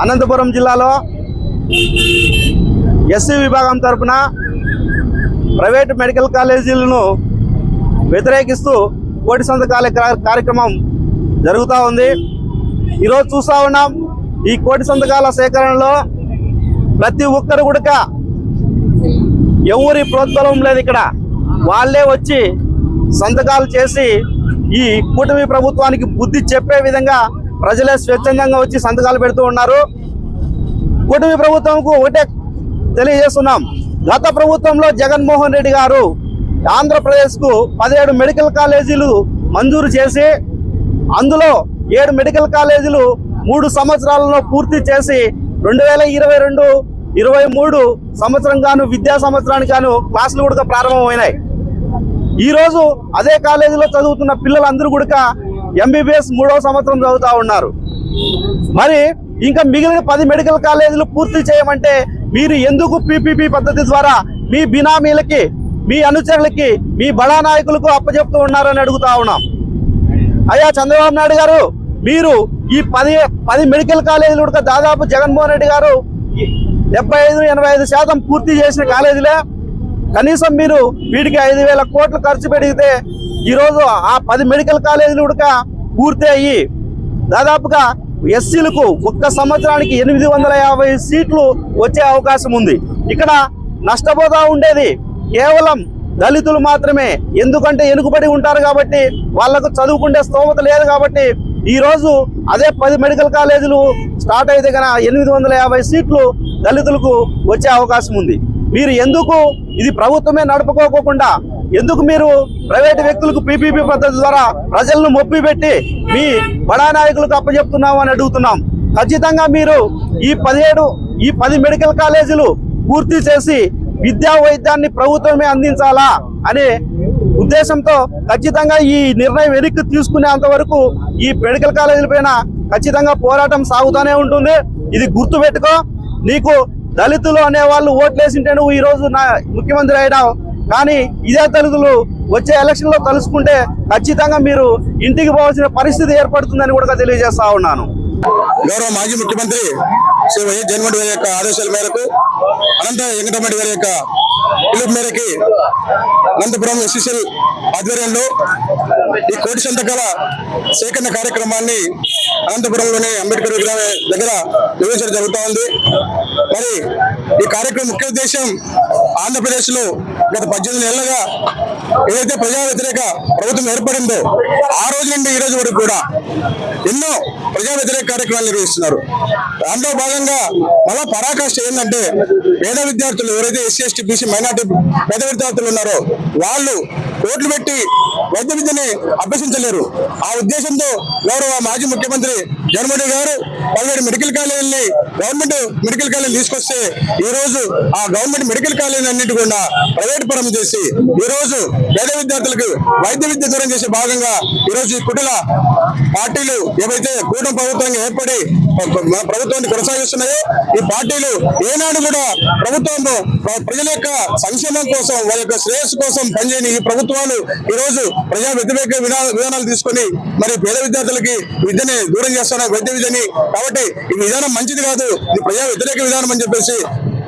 అనంతపురం జిల్లాలో ఎస్సీ విభాగం తరపున ప్రైవేట్ మెడికల్ కాలేజీలను వ్యతిరేకిస్తూ కోటి సంతకాల కార్యక్రమం జరుగుతూ ఉంది. ఈరోజు చూస్తూ ఉన్నాం, ఈ కోటి సంతకాల సేకరణలో ప్రతి ఒక్కరు కూడా ఎవరి ప్రోత్బలం లేదు. ఇక్కడ వాళ్ళే వచ్చి సంతకాలు చేసి ఈ కూటమి ప్రభుత్వానికి బుద్ధి చెప్పే విధంగా ప్రజలే స్వచ్ఛందంగా వచ్చి సంతకాలు పెడుతూ ఉన్నారు. కూటమి ప్రభుత్వంకు ఒకటే తెలియజేస్తున్నాం, గత ప్రభుత్వంలో జగన్మోహన్ రెడ్డి గారు ఆంధ్రప్రదేశ్కు 17 మెడికల్ కాలేజీలు మంజూరు చేసి అందులో 7 మెడికల్ కాలేజీలు 3 సంవత్సరాలలో పూర్తి చేసి 2022-23 సంవత్సరం గాను విద్యా సంవత్సరానికి గాను క్లాసులు కూడా ప్రారంభమైనాయి. ఈరోజు అదే కాలేజీలో చదువుతున్న పిల్లలందరూ కూడా ఎంబీబీఎస్ 3వ సంవత్సరం చదువుతూ ఉన్నారు. మరి ఇంకా మిగిలిన 10 మెడికల్ కాలేజీలు పూర్తి చేయమంటే మీరు ఎందుకు పీపీపీ పద్ధతి ద్వారా మీ బినామీలకి, మీ అనుచరులకి, మీ బడా నాయకులకు అప్పచెప్తూ ఉన్నారని అడుగుతా ఉన్నాం. అయ్యా చంద్రబాబు నాయుడు గారు, మీరు ఈ 10 మెడికల్ కాలేజీలు కూడా దాదాపు జగన్మోహన్ రెడ్డి గారు 75-85% పూర్తి చేసిన కాలేజీలే. కనీసం మీరు వీటికి 5,000 కోట్లు ఖర్చు పెడితే ఈరోజు ఆ 10 మెడికల్ కాలేజీలు కూడా పూర్తి అయ్యి దాదాపుగా ఎస్సీలకు ఒక్క సంవత్సరానికి 850 సీట్లు వచ్చే అవకాశం ఉంది. ఇక్కడ నష్టపోతా ఉండేది కేవలం దళితులు మాత్రమే. ఎందుకంటే వెనుకబడి ఉంటారు కాబట్టి, వాళ్లకు చదువుకుంటే స్తోమత లేదు కాబట్టి ఈరోజు అదే 10 మెడికల్ కాలేజీలు స్టార్ట్ అయితే కనుక 850 సీట్లు దళితులకు వచ్చే అవకాశం ఉంది. మీరు ఎందుకు ఇది ప్రభుత్వమే నడుపుకోకుండా ఎందుకు మీరు ప్రైవేటు వ్యక్తులకు పీపీపీ పద్ధతి ద్వారా ప్రజలను మొప్పిపెట్టి మీ బడా నాయకులకు అప్పచెప్తున్నాము అని అడుగుతున్నాం. ఖచ్చితంగా మీరు ఈ 10 మెడికల్ కాలేజీలు పూర్తి చేసి విద్యా వైద్యాన్ని ప్రభుత్వమే అందించాలా అనే ఉద్దేశంతో ఖచ్చితంగా ఈ నిర్ణయం వెనక్కి తీసుకునేంత వరకు ఈ మెడికల్ కాలేజీల పైన ఖచ్చితంగా పోరాటం సాగుతూనే ఉంటుంది. ఇది గుర్తుపెట్టుకో. నీకు దళితులు అనే వాళ్ళు ఓట్లేసింటే నువ్వు ఈరోజు ముఖ్యమంత్రి అయినావు. కానీ ఇదే దళితులు వచ్చే ఎలక్షన్ లో కలుసుకుంటే ఖచ్చితంగా మీరు ఇంటికి పోవాల్సిన పరిస్థితి ఏర్పడుతుందని కూడా తెలియజేస్తా ఉన్నాను. గౌరవ మాజీ ముఖ్యమంత్రి శ్రీ వైఎస్ జగన్మోహన్ రెడ్డి యొక్క ఆదేశాల మేరకు, అనంత వెంకటరెడ్డి గారి యొక్క పిలుపు మేరకి అనంతపురం ఎస్సీసీఎల్ ఆధ్వర్యంలో ఈ కోటి సంతకాల సేకరణ కార్యక్రమాన్ని అనంతపురంలోని అంబేద్కర్ విగ్రహం దగ్గర నిర్వహించడం జరుగుతూ ఉంది. మరి ఈ కార్యక్రమం ముఖ్య ఉద్దేశం, ఆంధ్రప్రదేశ్ లో గత 18 నెలలుగా ఏదైతే ప్రజా వ్యతిరేక ప్రభుత్వం ఏర్పడిందో ఆ రోజు నుండి ఈ రోజు వరకు కూడా ఎన్నో ప్రజా వ్యతిరేక కార్యక్రమాలు నిర్వహిస్తున్నారు. దాంట్లో భాగంగా మళ్ళా పరాకాష్ఠ ఏంటంటే పేద విద్యార్థులు ఎవరైతే ఎస్సీ ఎస్టీ బీసీ మైనార్టీ పేద విద్యార్థులు ఉన్నారో వాళ్ళు కోట్లు పెట్టి వైద్య విద్యని అభ్యసించలేరు. ఆ ఉద్దేశంతో గౌరవ మాజీ ముఖ్యమంత్రి జగన్మోహన్ రెడ్డి గారు 17 మెడికల్ కాలేజీని గవర్నమెంట్ మెడికల్ కాలేజీ తీసుకొస్తే ఈ రోజు ఆ గవర్నమెంట్ మెడికల్ కాలేజీ అన్నింటి కూడా ప్రైవేట్ పరం చేసి ఈ రోజు పేద విద్యార్థులకు వైద్య విద్య దూరం చేసే భాగంగా ఈ రోజు ఈ కుటుంబ పార్టీలు ఏవైతే కూటమి ప్రభుత్వంగా ఏర్పడి ప్రభుత్వాన్ని కొనసాగిస్తున్నాయో ఈ పార్టీలు ఏనాడు కూడా ప్రభుత్వం ప్రజల యొక్క సంక్షేమం కోసం, వాళ్ళ యొక్క శ్రేయస్సు కోసం పనిచేయని ఈ ప్రభుత్వాలు ఈ రోజు ప్రజా వ్యతిరేక విధానాలు తీసుకొని మరి పేద విద్యార్థులకి విద్యని దూరం చేస్తున్నారు, వైద్య విద్యని. కాబట్టి ఈ విధానం మంచిది కాదు, ఇది ప్రజా వ్యతిరేక విధానం అని చెప్పేసి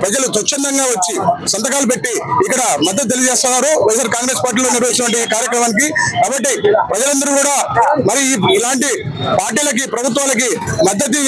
ప్రజలు స్వచ్ఛందంగా వచ్చి సంతకాలు పెట్టి ఇక్కడ మద్దతు తెలియజేస్తున్నారు వైఎస్ఆర్ కాంగ్రెస్ పార్టీలో నిర్వహించిన కార్యక్రమానికి. కాబట్టి ప్రజలందరూ కూడా మరి ఇలాంటి పార్టీలకి, ప్రభుత్వాలకి మద్దతు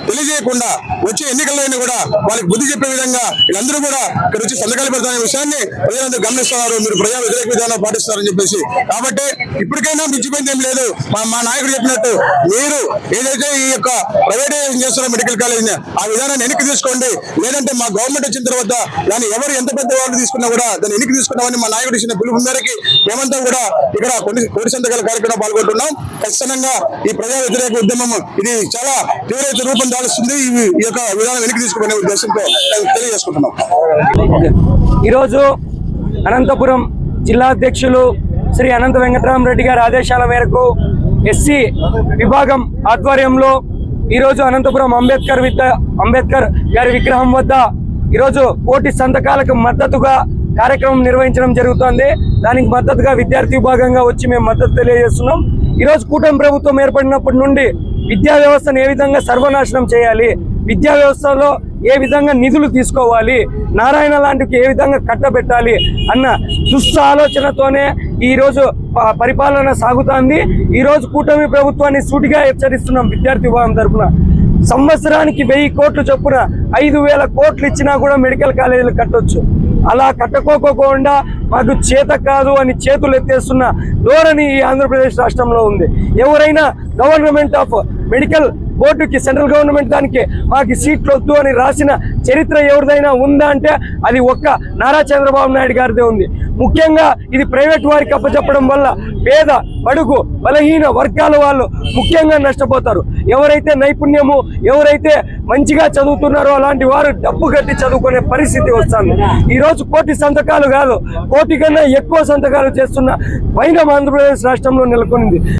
తెలియజేయకుండా వచ్చే ఎన్నికల్లో కూడా వాళ్ళకి బుద్ధి చెప్పే విధంగా వీళ్ళందరూ కూడా ఇక్కడ వచ్చి సంతకాలు పెడతారనే విషయాన్ని ప్రజలందరూ గమనిస్తున్నారు. మీరు ప్రజా వ్యతిరేక విధానం పాటిస్తారని చెప్పేసి. కాబట్టి ఇప్పటికైనా మించిపోయింది ఏం లేదు. మా నాయకుడు చెప్పినట్టు మీరు ఏదైతే ఈ యొక్క ప్రైవేటైజేషన్ చేస్తున్న మెడికల్ కాలేజీని ఆ విధానాన్ని వెనక్కి తీసుకోండి. లేదంటే మా గవర్నమెంట్ వచ్చిన తర్వాత దాన్ని ఎవరు ఎంత పెద్ద వాళ్ళు తీసుకున్నా కూడా దాన్ని వెనక్కి తీసుకున్నామని మా నాయకుడు ఇచ్చిన పిలుపు మేరకి మేమంతా కూడా ఇక్కడ కోటి సంతకాల కార్యక్రమం పాల్గొంటున్నాం. ఖచ్చితంగా ఈ ప్రజా వ్యతిరేక ఉద్యమం ఇది చాలా తీవ్రత రూపం దాలుస్తుంది. ఈ యొక్క విధానం వెనక్కి తీసుకునే ఉద్దేశంతో తెలియజేసుకుంటున్నాం. ఈరోజు అనంతపురం జిల్లా అధ్యక్షులు శ్రీ అనంత వెంకటరామరెడ్డి గారి ఆదేశాల మేరకు ఎస్సీ విభాగం ఆధ్వర్యంలో ఈరోజు అనంతపురం అంబేద్కర్ గారి విగ్రహం వద్ద ఈరోజు కోటి సంతకాలకు మద్దతుగా కార్యక్రమం నిర్వహించడం జరుగుతోంది. దానికి మద్దతుగా విద్యార్థి విభాగంగా వచ్చి మేము మద్దతు తెలియజేస్తున్నాం. ఈరోజు కూటమి ప్రభుత్వం ఏర్పడినప్పటి నుండి విద్యా వ్యవస్థను ఏ విధంగా సర్వనాశనం చేయాలి, విద్యా వ్యవస్థలో ఏ విధంగా నిధులు తీసుకోవాలి, నారాయణ లాంటికి ఏ విధంగా కట్టబెట్టాలి అన్న దుస్సాలోచనతోనే ఈరోజు పరిపాలన సాగుతోంది. ఈరోజు కూటమి ప్రభుత్వాన్ని సూటిగా హెచ్చరిస్తున్నాం విద్యార్థి విభాగం తరఫున. సంవత్సరానికి 1000 కోట్లు చొప్పున 5000 కోట్లు ఇచ్చినా కూడా మెడికల్ కాలేజీలు కట్టొచ్చు. అలా కట్టుకోకుండా మాకు చేత కాదు అని చేతులు ఎత్తేస్తున్న ధోరణి ఈ ఆంధ్రప్రదేశ్ రాష్ట్రంలో ఉంది. ఎవరైనా గవర్నమెంట్ ఆఫ్ మెడికల్ బోర్డుకి, సెంట్రల్ గవర్నమెంట్ దానికి మాకు సీట్లు వద్దు అని రాసిన చరిత్ర ఎవరిదైనా ఉందా అంటే అది ఒక్క నారా చంద్రబాబు నాయుడు గారిదే ఉంది. ముఖ్యంగా ఇది ప్రైవేట్ వారికి అప్పచెప్పడం వల్ల పేద, బడుగు, బలహీన వర్గాల వాళ్ళు ముఖ్యంగా నష్టపోతారు. ఎవరైతే నైపుణ్యము, ఎవరైతే మంచిగా చదువుతున్నారో అలాంటి వారు డబ్బు కట్టి చదువుకునే పరిస్థితి వస్తుంది. ఈరోజు 1,000 సంతకాలు కాదు, 1,000 కన్నా ఎక్కువ సంతకాలు చేస్తున్న వైనం ఆంధ్రప్రదేశ్ రాష్ట్రంలో నెలకొంది.